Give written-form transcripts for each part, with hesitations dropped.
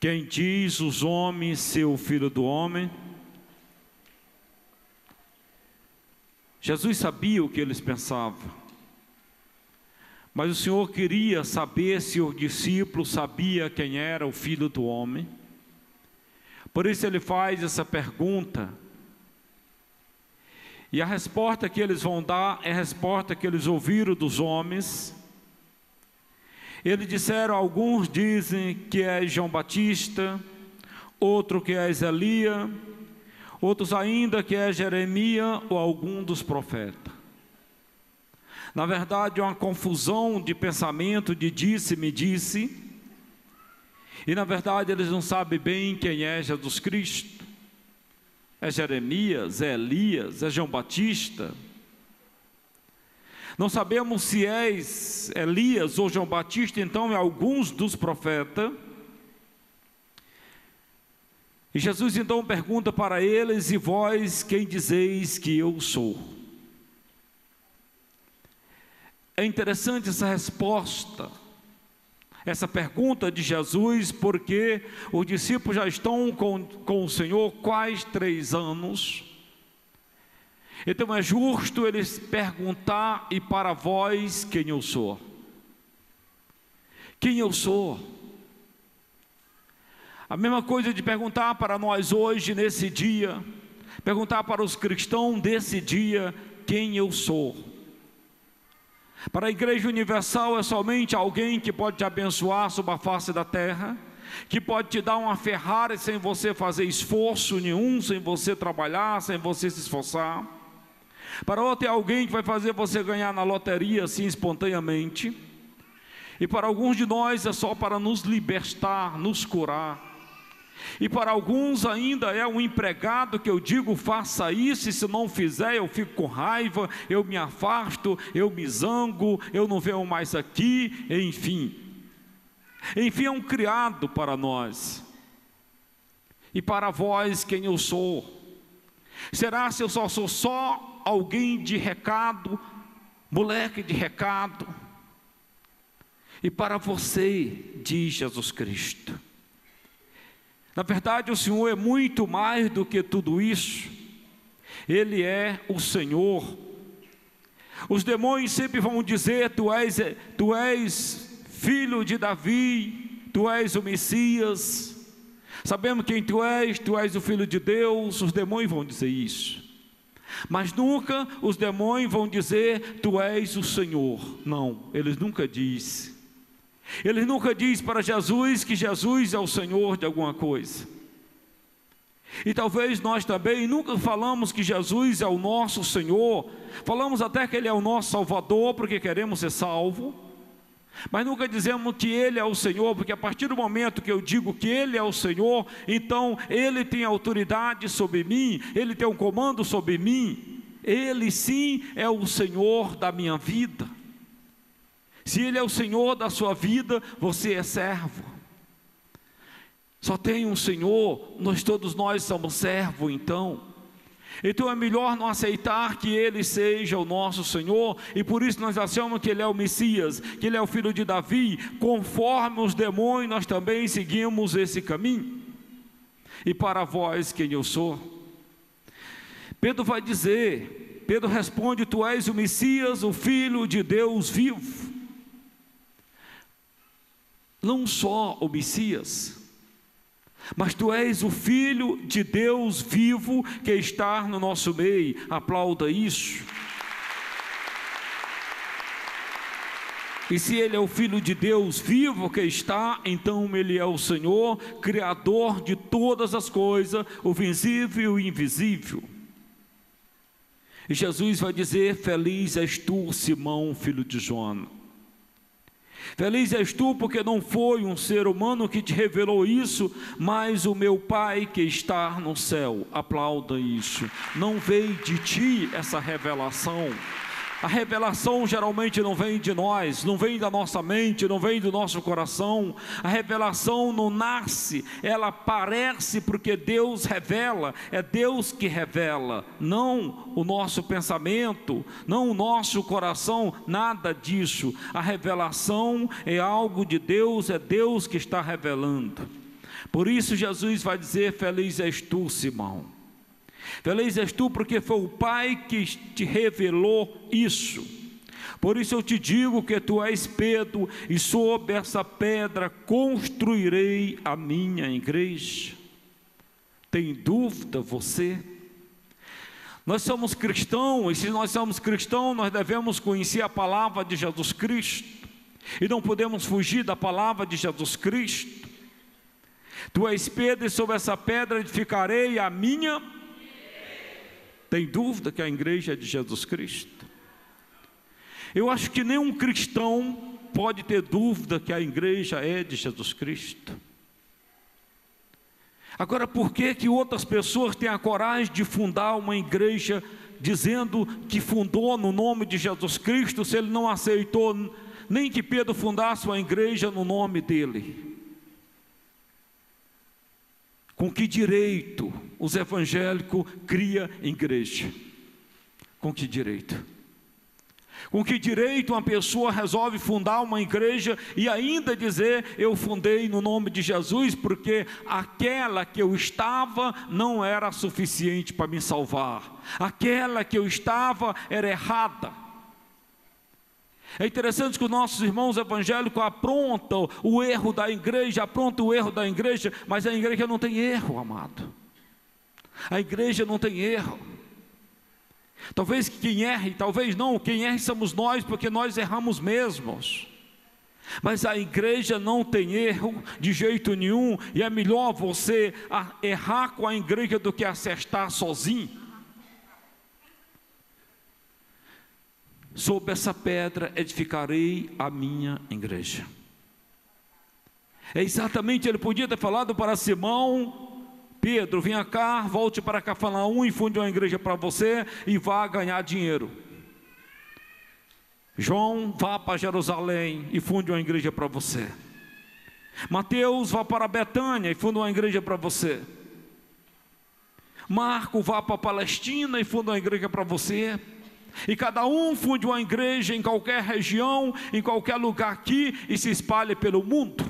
Quem diz os homens ser o Filho do Homem? Jesus sabia o que eles pensavam, mas o Senhor queria saber se os discípulos sabiam quem era o Filho do Homem. Por isso ele faz essa pergunta, e a resposta que eles vão dar é a resposta que eles ouviram dos homens. Eles disseram, alguns dizem que é João Batista, outro que é Elias, outros ainda que é Jeremias ou algum dos profetas. Na verdade é uma confusão de pensamento, de disse-me disse, e na verdade eles não sabem bem quem é Jesus Cristo. É Jeremias, é Elias, é João Batista? Não sabemos se é Elias ou João Batista, então é alguns dos profetas. E Jesus então pergunta para eles, e vós quem dizeis que eu sou? É interessante essa resposta, essa pergunta de Jesus, porque os discípulos já estão com o Senhor quase 3 anos. Então é justo eles perguntar, e para vós quem eu sou? Quem eu sou? A mesma coisa de perguntar para nós hoje, nesse dia, perguntar para os cristãos desse dia, quem eu sou? Para a Igreja Universal é somente alguém que pode te abençoar sobre a face da terra, que pode te dar uma Ferrari sem você fazer esforço nenhum, sem você trabalhar, sem você se esforçar. Para outro é alguém que vai fazer você ganhar na loteria assim espontaneamente. E para alguns de nós é só para nos libertar, nos curar. E para alguns ainda é um empregado que eu digo faça isso, e se não fizer eu fico com raiva, eu me afasto, eu me zango, eu não venho mais aqui, enfim. Enfim, é um criado para nós. E para vós quem eu sou? Será se eu só sou alguém de recado, moleque de recado? E para você, diz Jesus Cristo. Na verdade o Senhor é muito mais do que tudo isso. Ele é o Senhor. Os demônios sempre vão dizer, tu és filho de Davi, tu és o Messias, sabemos quem tu és o Filho de Deus. Os demônios vão dizer isso, mas nunca os demônios vão dizer, tu és o Senhor. Não, eles nunca dizem. Ele nunca diz para Jesus que Jesus é o Senhor de alguma coisa. E talvez nós também nunca falamos que Jesus é o nosso Senhor. Falamos até que Ele é o nosso Salvador, porque queremos ser salvos, mas nunca dizemos que Ele é o Senhor, porque a partir do momento que eu digo que Ele é o Senhor, então Ele tem autoridade sobre mim, Ele tem um comando sobre mim. Ele sim é o Senhor da minha vida. Se Ele é o Senhor da sua vida, você é servo. Só tem um Senhor, todos nós somos servos então. Então é melhor não aceitar que Ele seja o nosso Senhor, e por isso nós achamos que Ele é o Messias, que Ele é o filho de Davi. Conforme os demônios, nós também seguimos esse caminho. E para vós quem eu sou? Pedro vai dizer, Pedro responde, tu és o Messias, o Filho de Deus vivo. Não só o Messias, mas tu és o Filho de Deus vivo que está no nosso meio. Aplauda isso. E se Ele é o Filho de Deus vivo que está, então Ele é o Senhor, Criador de todas as coisas, o visível e o invisível. E Jesus vai dizer, feliz és tu, Simão, filho de Jonas. Feliz és tu, porque não foi um ser humano que te revelou isso, mas o meu Pai que está no céu. Aplauda isso. Não veio de ti essa revelação. A revelação geralmente não vem de nós, não vem da nossa mente, não vem do nosso coração. A revelação não nasce, ela aparece porque Deus revela, é Deus que revela, não o nosso pensamento, não o nosso coração, nada disso. A revelação é algo de Deus, é Deus que está revelando. Por isso Jesus vai dizer: feliz és tu, Simão. Feliz és tu porque foi o Pai que te revelou isso. Por isso eu te digo que tu és Pedro, e sobre essa pedra construirei a minha igreja. Tem dúvida você? Nós somos cristãos, e se nós somos cristãos, nós devemos conhecer a palavra de Jesus Cristo, e não podemos fugir da palavra de Jesus Cristo. Tu és Pedro, e sobre essa pedra edificarei a minha. Tem dúvida que a igreja é de Jesus Cristo? Eu acho que nenhum cristão pode ter dúvida que a igreja é de Jesus Cristo. Agora, por que outras pessoas têm a coragem de fundar uma igreja dizendo que fundou no nome de Jesus Cristo, se ele não aceitou nem que Pedro fundasse uma igreja no nome dele? Com que direito os evangélicos criam igreja? Com que direito? Com que direito uma pessoa resolve fundar uma igreja e ainda dizer: eu fundei no nome de Jesus, porque aquela que eu estava não era suficiente para me salvar, aquela que eu estava era errada? É interessante que os nossos irmãos evangélicos aprontam o erro da igreja, mas a igreja não tem erro, amado. A igreja não tem erro. Talvez quem erre, talvez não, quem erre somos nós, porque nós erramos mesmos. Mas a igreja não tem erro de jeito nenhum, e é melhor você errar com a igreja do que acertar sozinho. Sobre essa pedra edificarei a minha igreja. É exatamente, ele podia ter falado para Simão: Pedro, venha cá, volte para Cafarnaum e funde uma igreja para você e vá ganhar dinheiro. João, vá para Jerusalém e funde uma igreja para você. Mateus, vá para Betânia e funde uma igreja para você. Marco, vá para a Palestina e funde uma igreja para você. E cada um funde uma igreja em qualquer região, em qualquer lugar aqui, e se espalhe pelo mundo.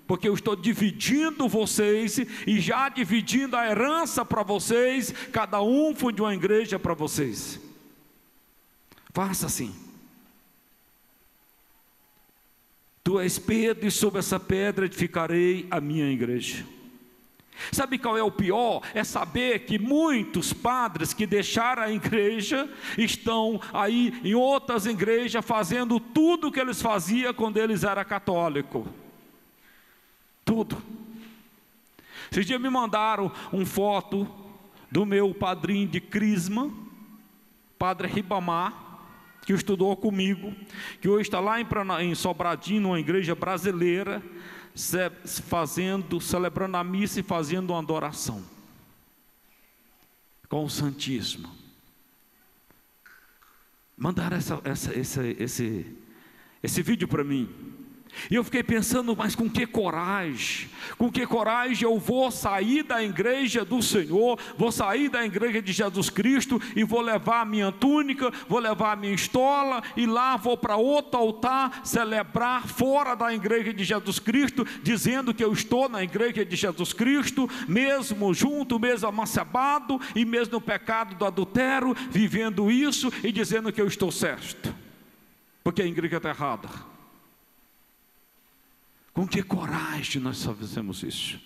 Porque eu estou dividindo vocês, e já dividindo a herança para vocês, cada um funde uma igreja para vocês. Faça assim. Tu és Pedro, e sobre essa pedra edificarei a minha igreja. Sabe qual é o pior? É saber que muitos padres que deixaram a igreja estão aí em outras igrejas fazendo tudo o que eles faziam quando eles eram católicos. Tudo. Esses dias me mandaram uma foto do meu padrinho de crisma, Padre Ribamar, que estudou comigo, que hoje está lá em Sobradinho, numa igreja brasileira, celebrando a missa e fazendo uma adoração com o Santíssimo. Mandaram esse vídeo para mim. E eu fiquei pensando: mas com que coragem eu vou sair da igreja do Senhor, vou sair da igreja de Jesus Cristo e vou levar a minha túnica, vou levar a minha estola, e lá vou para outro altar celebrar fora da igreja de Jesus Cristo, dizendo que eu estou na igreja de Jesus Cristo, mesmo junto, mesmo amancebado, e mesmo no pecado do adultério, vivendo isso e dizendo que eu estou certo, porque a igreja está errada. Com que coragem nós fazemos isso?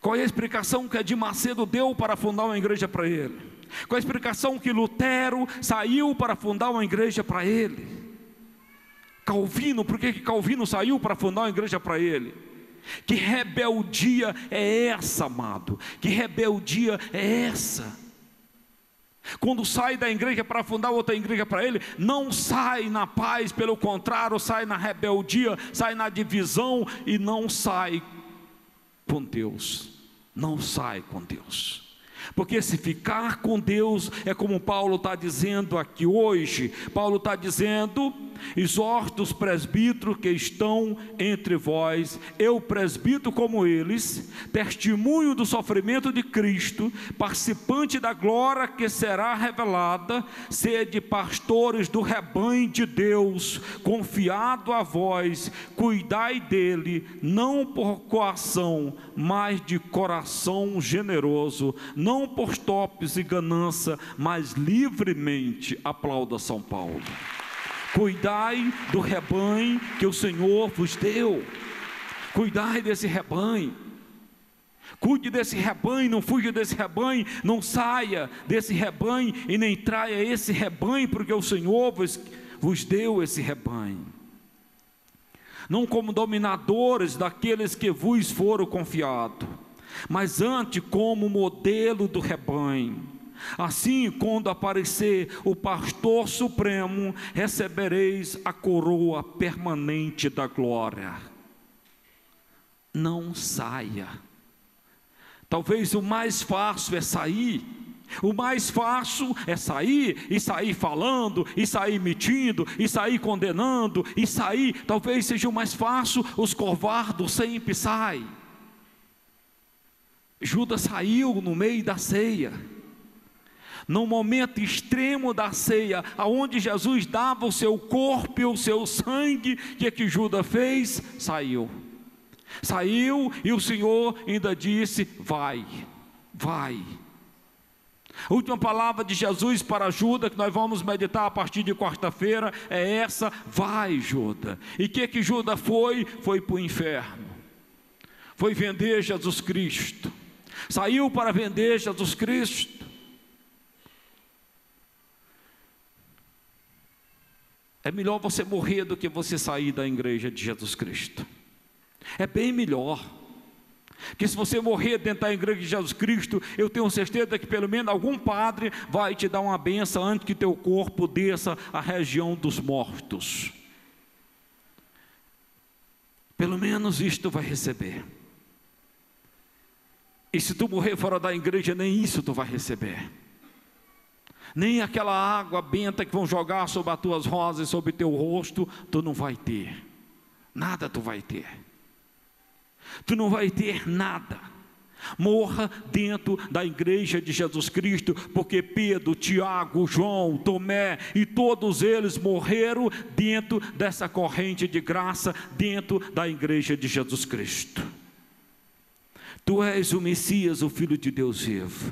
Qual é a explicação que Edir Macedo deu para fundar uma igreja para ele? Qual é a explicação que Lutero saiu para fundar uma igreja para ele? Calvino, por que Calvino saiu para fundar uma igreja para ele? Que rebeldia é essa, amado? Que rebeldia é essa? Quando sai da igreja para fundar outra igreja para ele, não sai na paz, pelo contrário, sai na rebeldia, sai na divisão, e não sai com Deus. Não sai com Deus. Porque se ficar com Deus, é como Paulo está dizendo aqui hoje. Paulo está dizendo: exorta os presbíteros que estão entre vós, eu presbítero como eles, testemunho do sofrimento de Cristo, participante da glória que será revelada, sede pastores do rebanho de Deus, confiado a vós, cuidai dele, não por coação, mas de coração generoso, não por topes e ganância, mas livremente. Aplauda São Paulo. Cuidai do rebanho que o Senhor vos deu. Cuidai desse rebanho. Cuide desse rebanho, não fuja desse rebanho, não saia desse rebanho e nem traia esse rebanho, porque o Senhor vos deu esse rebanho. Não como dominadores daqueles que vos foram confiados, mas antes como modelo do rebanho. Assim, quando aparecer o pastor supremo, recebereis a coroa permanente da glória. Não saia. Talvez o mais fácil é sair. O mais fácil é sair, e sair falando, e sair mentindo, e sair condenando, e sair, talvez seja o mais fácil. Os covardes sempre saem. Judas saiu no meio da ceia. No momento extremo da ceia, aonde Jesus dava o seu corpo e o seu sangue, o que Judas fez? Saiu e o Senhor ainda disse: vai. A última palavra de Jesus para Judas, que nós vamos meditar a partir de quarta-feira, é essa: vai, Judas. E o que Judas foi? Foi para o inferno, foi vender Jesus Cristo, saiu para vender Jesus Cristo. É melhor você morrer do que você sair da igreja de Jesus Cristo. É bem melhor. Porque se você morrer dentro da igreja de Jesus Cristo, eu tenho certeza que pelo menos algum padre vai te dar uma benção antes que teu corpo desça à região dos mortos. Pelo menos isto tu vai receber. E se tu morrer fora da igreja, nem isso tu vai receber. Nem aquela água benta que vão jogar sobre as tuas rosas, sobre teu rosto, tu não vai ter. Nada tu vai ter. Tu não vai ter nada. Morra dentro da igreja de Jesus Cristo, porque Pedro, Tiago, João, Tomé e todos eles morreram dentro dessa corrente de graça, dentro da igreja de Jesus Cristo. Tu és o Messias, o Filho de Deus vivo.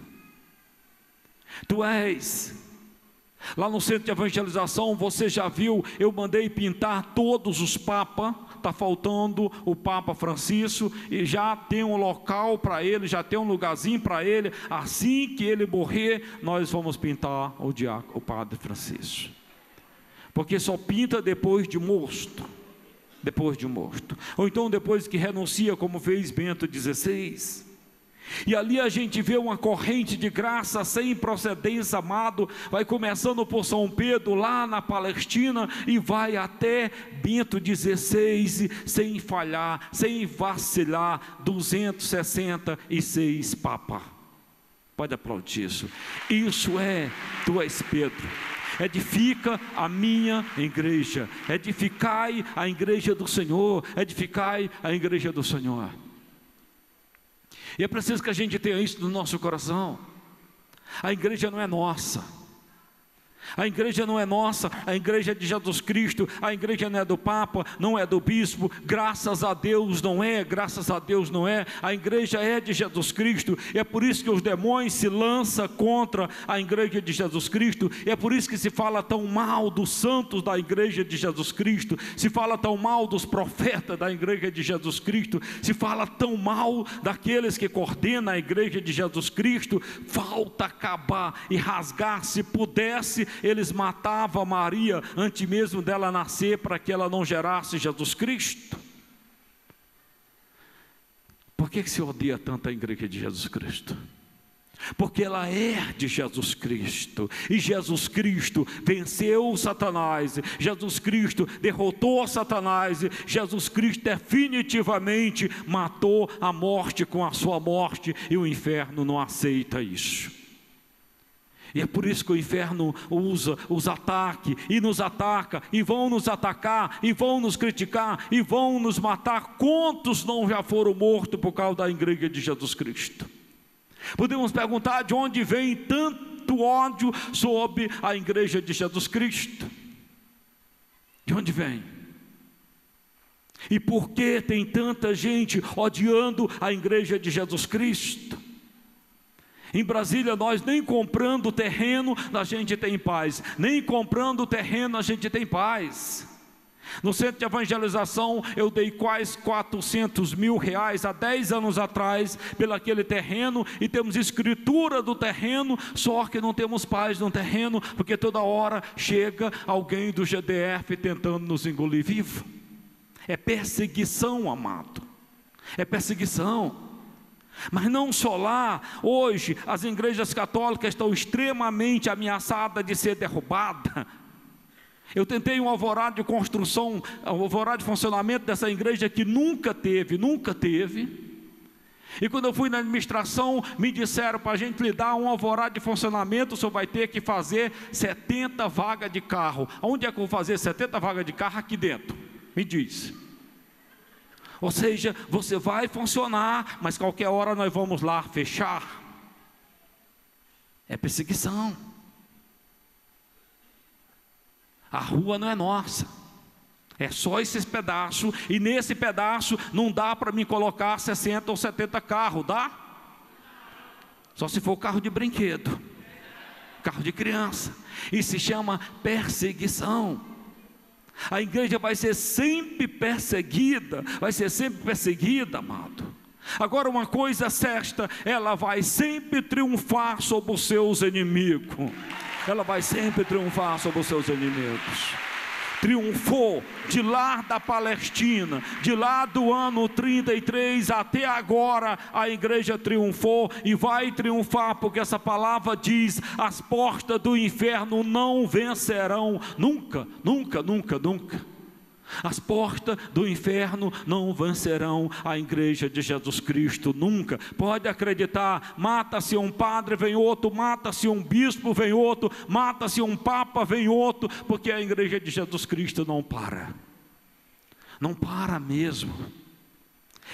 Tu és. Lá no centro de evangelização, você já viu, eu mandei pintar todos os papas. Está faltando o Papa Francisco, e já tem um local para ele, já tem um lugarzinho para ele. Assim que ele morrer, nós vamos pintar o Padre Francisco, porque só pinta depois de morto. Ou então depois que renuncia, como fez Bento XVI. E ali a gente vê uma corrente de graça sem procedência, amado. Vai começando por São Pedro lá na Palestina e vai até Bento XVI, sem falhar, sem vacilar, 266 Papa. Pode aplaudir isso. Isso é, tu és Pedro. Edifica a minha igreja, edificai a igreja do Senhor, edificai a igreja do Senhor. E é preciso que a gente tenha isso no nosso coração. A igreja não é nossa. A igreja não é nossa, a igreja é de Jesus Cristo. A igreja não é do Papa, não é do Bispo. Graças a Deus não é, graças a Deus não é. A igreja é de Jesus Cristo. E é por isso que os demônios se lançam contra a igreja de Jesus Cristo. E é por isso que se fala tão mal dos santos da igreja de Jesus Cristo. Se fala tão mal dos profetas da igreja de Jesus Cristo. Se fala tão mal daqueles que coordenam a igreja de Jesus Cristo. Falta acabar e rasgar. Se pudesse, eles matavam Maria antes mesmo dela nascer, para que ela não gerasse Jesus Cristo. Por que se odeia tanto a igreja de Jesus Cristo? porque ela é de Jesus Cristo, e Jesus Cristo venceu Satanás, Jesus Cristo derrotou Satanás, Jesus Cristo definitivamente matou a morte com a sua morte, e o inferno não aceita isso. E é por isso que o inferno usa os ataques, e nos ataca, e vão nos atacar, e vão nos criticar, e vão nos matar. Quantos não já foram mortos por causa da igreja de Jesus Cristo? Podemos perguntar de onde vem tanto ódio sobre a igreja de Jesus Cristo? De onde vem? E por que tem tanta gente odiando a igreja de Jesus Cristo? Em Brasília, nós nem comprando terreno a gente tem paz, nem comprando terreno a gente tem paz. No centro de evangelização, eu dei quase 400 mil reais há 10 anos atrás, pelo aquele terreno, e temos escritura do terreno, só que não temos paz no terreno, porque toda hora chega alguém do GDF tentando nos engolir vivo. É perseguição, amado, é perseguição. Mas não só lá, hoje as igrejas católicas estão extremamente ameaçadas de ser derrubadas. Eu tentei um alvorada de construção, um alvorada de funcionamento dessa igreja que nunca teve. E quando eu fui na administração, me disseram para a gente lhe dar um alvorada de funcionamento, o senhor vai ter que fazer 70 vagas de carro. Onde é que eu vou fazer 70 vagas de carro? Aqui dentro, me diz. Ou seja, você vai funcionar, mas qualquer hora nós vamos lá fechar. É perseguição. A rua não é nossa, é só esses pedaços, e nesse pedaço não dá para me colocar 60 ou 70 carros, dá? Só se for carro de brinquedo, carro de criança, e se chama perseguição. A igreja vai ser sempre perseguida, amado. Agora uma coisa certa, ela vai sempre triunfar sobre os seus inimigos. Ela vai sempre triunfar sobre os seus inimigos. Triunfou de lá da Palestina, de lá do ano 33 até agora, a igreja triunfou e vai triunfar, porque essa palavra diz: as portas do inferno não vencerão, nunca, nunca, nunca, nunca. As portas do inferno não vencerão a igreja de Jesus Cristo, nunca. Pode acreditar, mata-se um padre, vem outro, mata-se um bispo, vem outro, mata-se um papa, vem outro, porque a igreja de Jesus Cristo não para mesmo.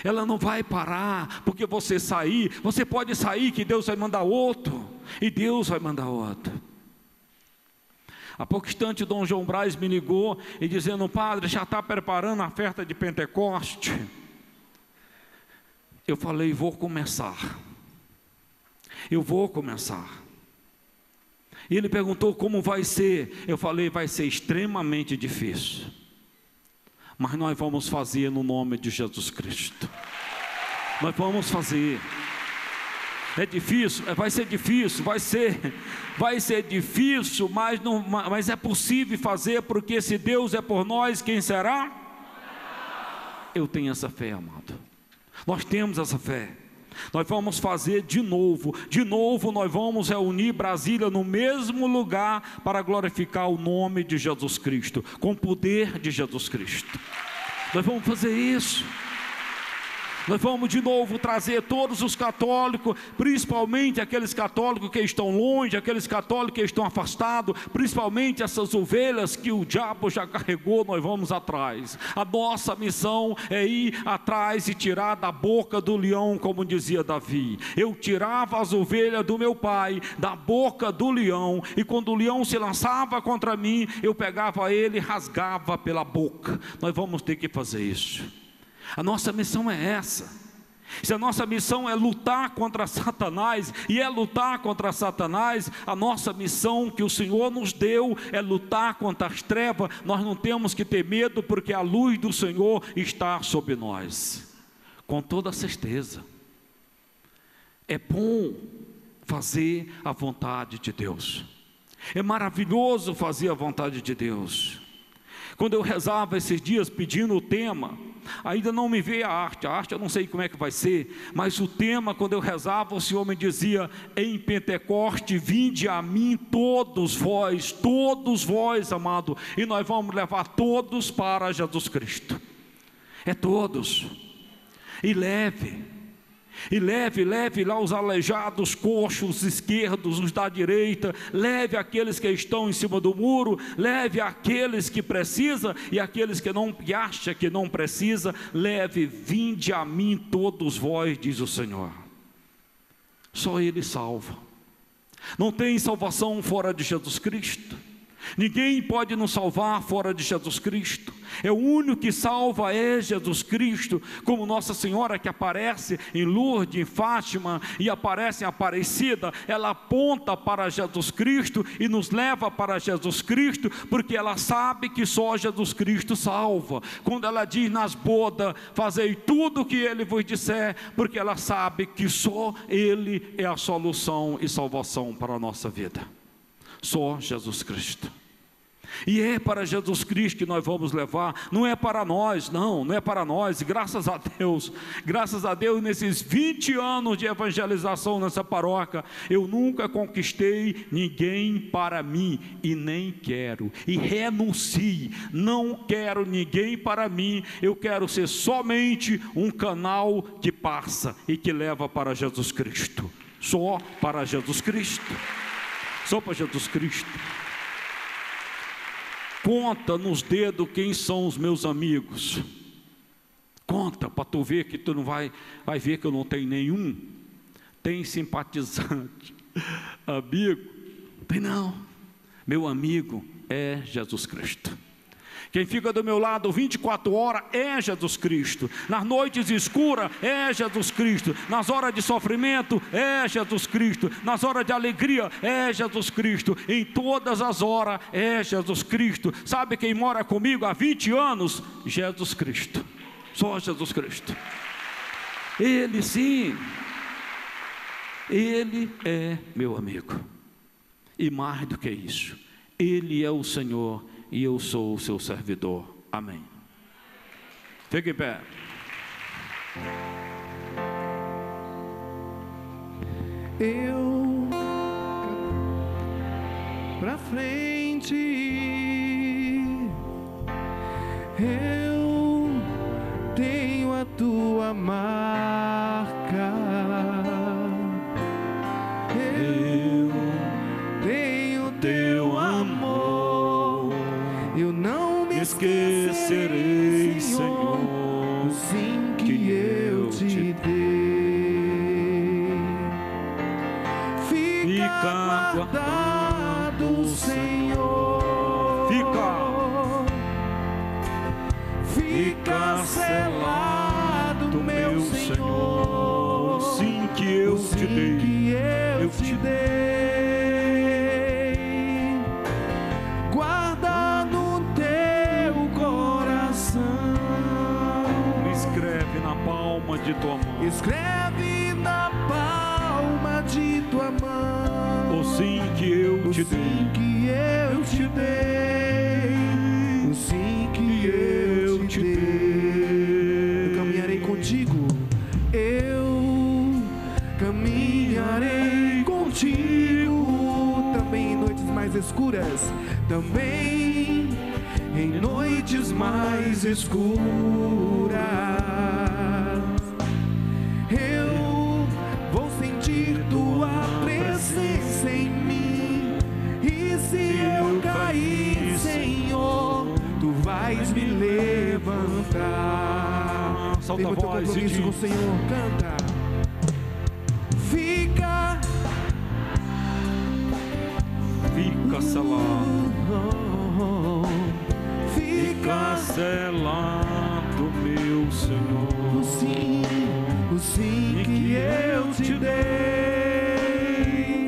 Ela não vai parar, porque você pode sair, que Deus vai mandar outro, e Deus vai mandar outro. Há pouco instante, Dom João Braz me ligou e dizendo: padre, já está preparando a festa de Pentecoste? Eu falei: vou começar. E ele perguntou como vai ser. Eu falei: vai ser extremamente difícil, mas nós vamos fazer no nome de Jesus Cristo. Nós vamos fazer. É difícil? Vai ser difícil, vai ser difícil, mas é possível fazer, porque se Deus é por nós, quem será? Eu tenho essa fé, amado. Nós temos essa fé. Nós vamos fazer de novo nós vamos reunir Brasília no mesmo lugar para glorificar o nome de Jesus Cristo, com o poder de Jesus Cristo. Nós vamos fazer isso. Nós vamos de novo trazer todos os católicos, principalmente aqueles católicos que estão longe, aqueles católicos que estão afastados, principalmente essas ovelhas que o diabo já carregou. Nós vamos atrás. A nossa missão é ir atrás e tirar da boca do leão, como dizia Davi. Eu tirava as ovelhas do meu pai da boca do leão, e quando o leão se lançava contra mim, eu pegava ele e rasgava pela boca. Nós vamos ter que fazer isso. A nossa missão é essa. Se a nossa missão é lutar contra Satanás, e é lutar contra Satanás, a nossa missão que o Senhor nos deu é lutar contra as trevas. Nós não temos que ter medo, porque a luz do Senhor está sobre nós, com toda certeza. É bom fazer a vontade de Deus, é maravilhoso fazer a vontade de Deus. Quando eu rezava esses dias pedindo o tema, Ainda não me veio a arte eu não sei como é que vai ser, mas o tema, quando eu rezava, o Senhor me dizia: em Pentecoste, vinde a mim todos vós, amado, e nós vamos levar todos para Jesus Cristo. É todos. E leve lá os aleijados, coxos esquerdos, os da direita, leve aqueles que estão em cima do muro, leve aqueles que precisam e aqueles que acham que não precisa, leve, vinde a mim todos vós, diz o Senhor. Só Ele salva. Não tem salvação fora de Jesus Cristo. Ninguém pode nos salvar fora de Jesus Cristo. É o único que salva, é Jesus Cristo. Como Nossa Senhora, que aparece em Lourdes, em Fátima, e aparece em Aparecida, ela aponta para Jesus Cristo e nos leva para Jesus Cristo, porque ela sabe que só Jesus Cristo salva. Quando ela diz nas bodas: fazei tudo o que Ele vos disser, porque ela sabe que só Ele é a solução e salvação para a nossa vida. Só Jesus Cristo. E é para Jesus Cristo que nós vamos levar, não é para nós, não é para nós. E graças a Deus, nesses 20 anos de evangelização nessa paróquia, eu nunca conquistei ninguém para mim, e nem quero, e renuncie, não quero ninguém para mim, eu quero ser somente um canal que passa e que leva para Jesus Cristo, só para Jesus Cristo. Só para Jesus Cristo. Conta nos dedos quem são os meus amigos. Conta para tu ver, que tu não vai ver que eu não tenho nenhum. Tem simpatizante, amigo? Tem não. Meu amigo é Jesus Cristo. Quem fica do meu lado 24 horas é Jesus Cristo. Nas noites escuras é Jesus Cristo. Nas horas de sofrimento é Jesus Cristo. Nas horas de alegria é Jesus Cristo. Em todas as horas é Jesus Cristo. Sabe quem mora comigo há 20 anos? Jesus Cristo. Só Jesus Cristo. Ele sim. Ele é meu amigo. E mais do que isso, Ele é o Senhor e eu sou o seu servidor. Amém. Fique em pé. Eu pra frente, eu tenho a tua marca, eu tenho teu amor. Eu não me esquecerei, Senhor, do sim que eu te dei. Fica guardado, Senhor. Fica selado, meu Senhor. O sim que eu te dei. Eu te dei. De tua mão. Escreve na palma de tua mão o sim que eu te dei. O sim que eu te dei. Eu caminharei contigo. Eu caminharei contigo. Também em noites mais escuras. Também em noites mais escuras. Eu vou sentir tua presença em mim. E se eu cair, Senhor, tu vais me levantar. Solta tem muito compromisso com o Senhor. Canta. Fica selado. Fica selado, meu Senhor. O sim que eu te dei.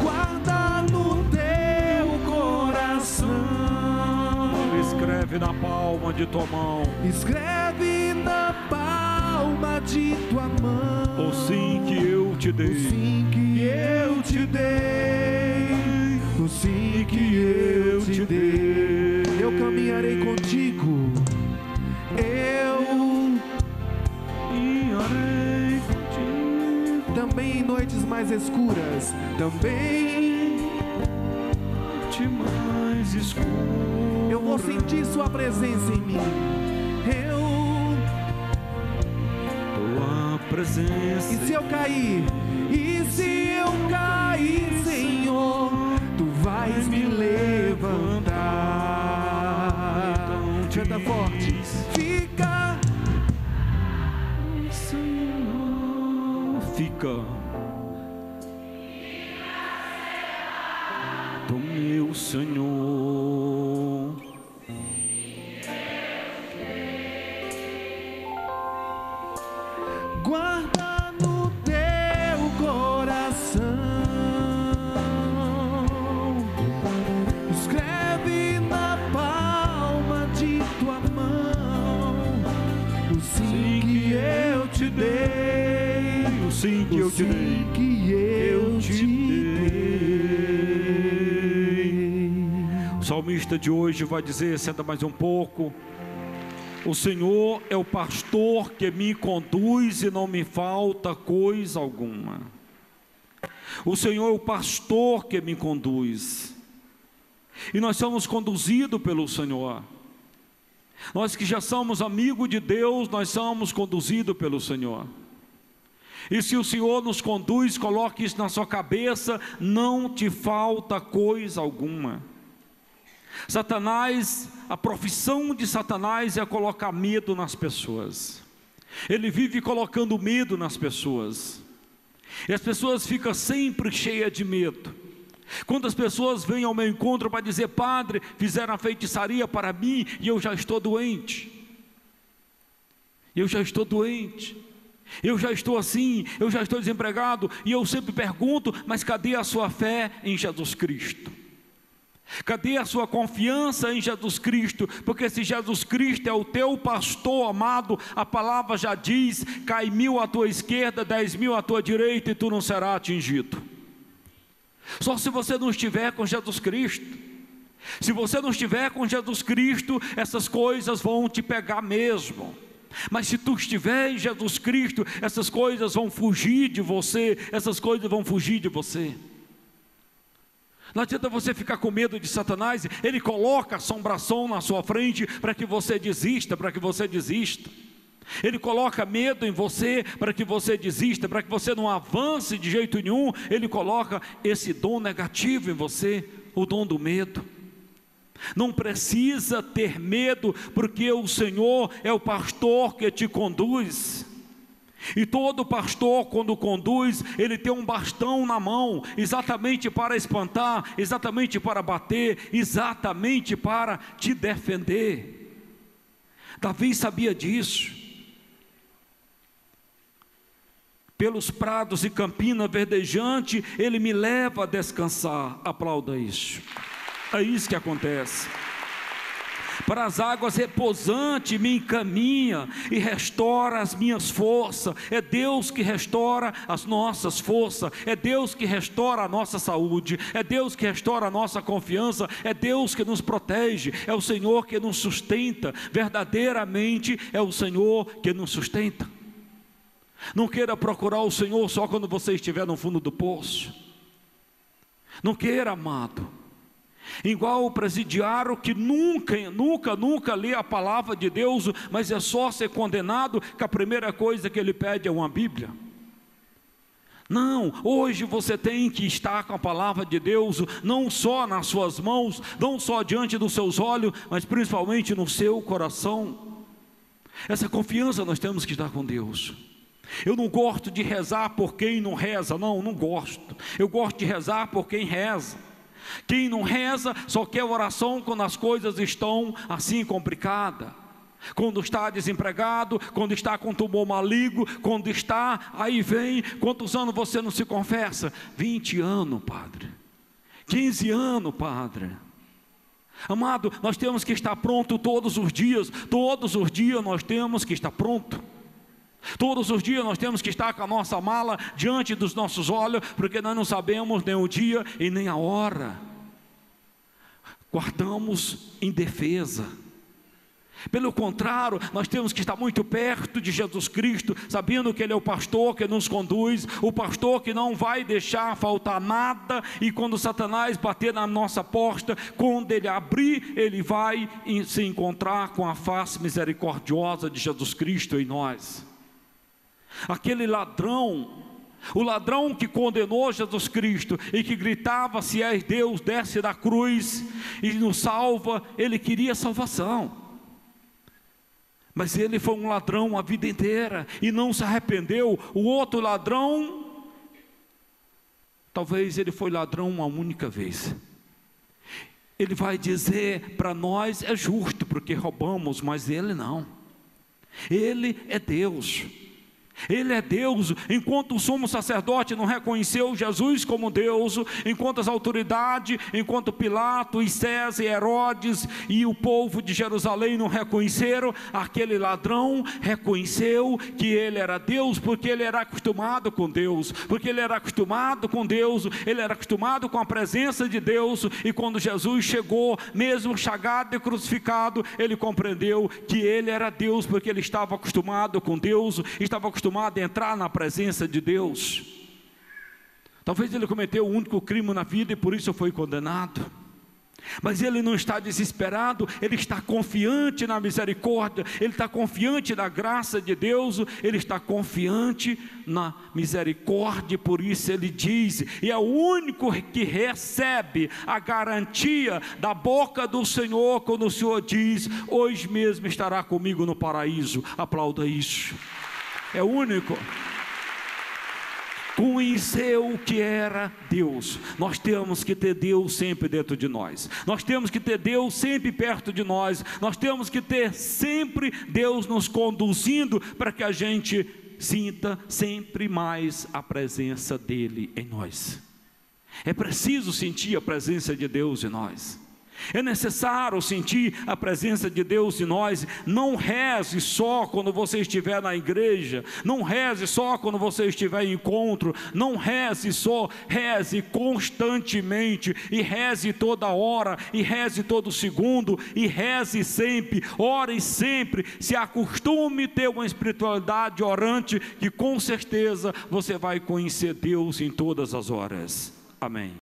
Guarda no teu coração. Escreve na palma de tua mão. Escreve na palma de tua mão. O sim que eu te dei. O sim que eu te dei. O sim que eu te dei. Eu caminharei contigo. também em noites mais escuras, também mais escuro. eu vou sentir sua presença em mim. Tua presença. E se eu cair, Senhor, tu vais me levantar. Canta forte. Fica, Senhor, fica do meu Senhor. guarda no teu coração, escreve na palma de tua mão o sim que eu te dei, O sim que eu te dei, que eu te dei. O salmista de hoje vai dizer, senta mais um pouco: o Senhor é o pastor que me conduz e não me falta coisa alguma. O Senhor é o pastor que me conduz. E nós somos conduzidos pelo Senhor. Nós que já somos amigos de Deus, nós somos conduzidos pelo Senhor. E se o Senhor nos conduz, coloque isso na sua cabeça: não te falta coisa alguma. Satanás, a profissão de Satanás é colocar medo nas pessoas. Ele vive colocando medo nas pessoas. E as pessoas ficam sempre cheias de medo. Quando as pessoas vêm ao meu encontro para dizer: padre, fizeram a feitiçaria para mim e eu já estou doente. Eu já estou doente. Eu já estou assim, eu já estou desempregado. E eu sempre pergunto: mas cadê a sua fé em Jesus Cristo? Cadê a sua confiança em Jesus Cristo? Porque se Jesus Cristo é o teu pastor amado, a palavra já diz: cai 1000 à tua esquerda, 10.000 à tua direita, e tu não serás atingido. Só se você não estiver com Jesus Cristo. Se você não estiver com Jesus Cristo, essas coisas vão te pegar mesmo. Mas se tu estiver em Jesus Cristo, essas coisas vão fugir de você. Essas coisas vão fugir de você. Não adianta você ficar com medo de Satanás. Ele coloca assombração na sua frente para que você desista, para que você desista. Ele coloca medo em você para que você desista, para que você não avance de jeito nenhum. Ele coloca esse dom negativo em você, o dom do medo. Não precisa ter medo, porque o Senhor é o pastor que te conduz. E todo pastor, quando conduz, ele tem um bastão na mão, exatamente para espantar, exatamente para bater, exatamente para te defender. Davi sabia disso. Pelos prados e campina verdejante, ele me leva a descansar. Aplauda isso. É isso que acontece. Para as águas repousantes me encaminha e restaura as minhas forças. É Deus que restaura as nossas forças. É Deus que restaura a nossa saúde. É Deus que restaura a nossa confiança. É Deus que nos protege. É o Senhor que nos sustenta. Verdadeiramente é o Senhor que nos sustenta. Não queira procurar o Senhor só quando você estiver no fundo do poço. Não queira, amado. Igual o presidiário que nunca lê a palavra de Deus, mas é só ser condenado, que a primeira coisa que ele pede é uma Bíblia. Não, hoje você tem que estar com a palavra de Deus, não só nas suas mãos, não só diante dos seus olhos, mas principalmente no seu coração. Essa confiança nós temos que estar com Deus. Eu não gosto de rezar por quem não reza, não gosto. Eu gosto de rezar por quem reza. Quem não reza só quer oração quando as coisas estão assim complicadas. Quando está desempregado, quando está com tumor maligno, quando está, aí vem, quantos anos você não se confessa? 20 anos, padre. 15 anos, padre. Amado, nós temos que estar pronto todos os dias nós temos que estar pronto. Todos os dias nós temos que estar com a nossa mala diante dos nossos olhos, porque nós não sabemos nem o dia e nem a hora. Guardamos em defesa. Pelo contrário, nós temos que estar muito perto de Jesus Cristo, sabendo que Ele é o pastor que nos conduz, o pastor que não vai deixar faltar nada, e quando Satanás bater na nossa porta, quando ele abrir, ele vai se encontrar com a face misericordiosa de Jesus Cristo em nós. Aquele ladrão, o ladrão que condenou Jesus Cristo e que gritava: se és Deus, desce da cruz e nos salva, ele queria salvação. Mas ele foi um ladrão a vida inteira e não se arrependeu. O outro ladrão, talvez ele foi ladrão uma única vez. Ele vai dizer para nós: é justo porque roubamos, mas ele não. Ele é Deus. Ele é Deus. Enquanto o sumo sacerdote não reconheceu Jesus como Deus, enquanto as autoridades, enquanto Pilato e César e Herodes e o povo de Jerusalém não reconheceram, aquele ladrão reconheceu que ele era Deus, porque ele era acostumado com Deus, porque ele era acostumado com Deus, ele era acostumado com a presença de Deus. E quando Jesus chegou, mesmo chagado e crucificado, ele compreendeu que ele era Deus, porque ele estava acostumado com Deus, estava acostumado a entrar na presença de Deus. Talvez ele cometeu o único crime na vida e por isso foi condenado, mas ele não está desesperado, ele está confiante na misericórdia, ele está confiante na graça de Deus, ele está confiante na misericórdia. Por isso ele diz, e é o único que recebe a garantia da boca do Senhor, quando o Senhor diz: hoje mesmo estará comigo no paraíso. Aplauda isso. É o único. Conheceu o que era Deus. Nós temos que ter Deus sempre dentro de nós. Nós temos que ter Deus sempre perto de nós. Nós temos que ter sempre Deus nos conduzindo, para que a gente sinta sempre mais a presença dEle em nós. É preciso sentir a presença de Deus em nós. É necessário sentir a presença de Deus em nós. Não reze só quando você estiver na igreja, não reze só quando você estiver em encontro, não reze só, reze constantemente, e reze toda hora, e reze todo segundo, e reze sempre, ore sempre, se acostume a ter uma espiritualidade orante, que com certeza você vai conhecer Deus em todas as horas. Amém.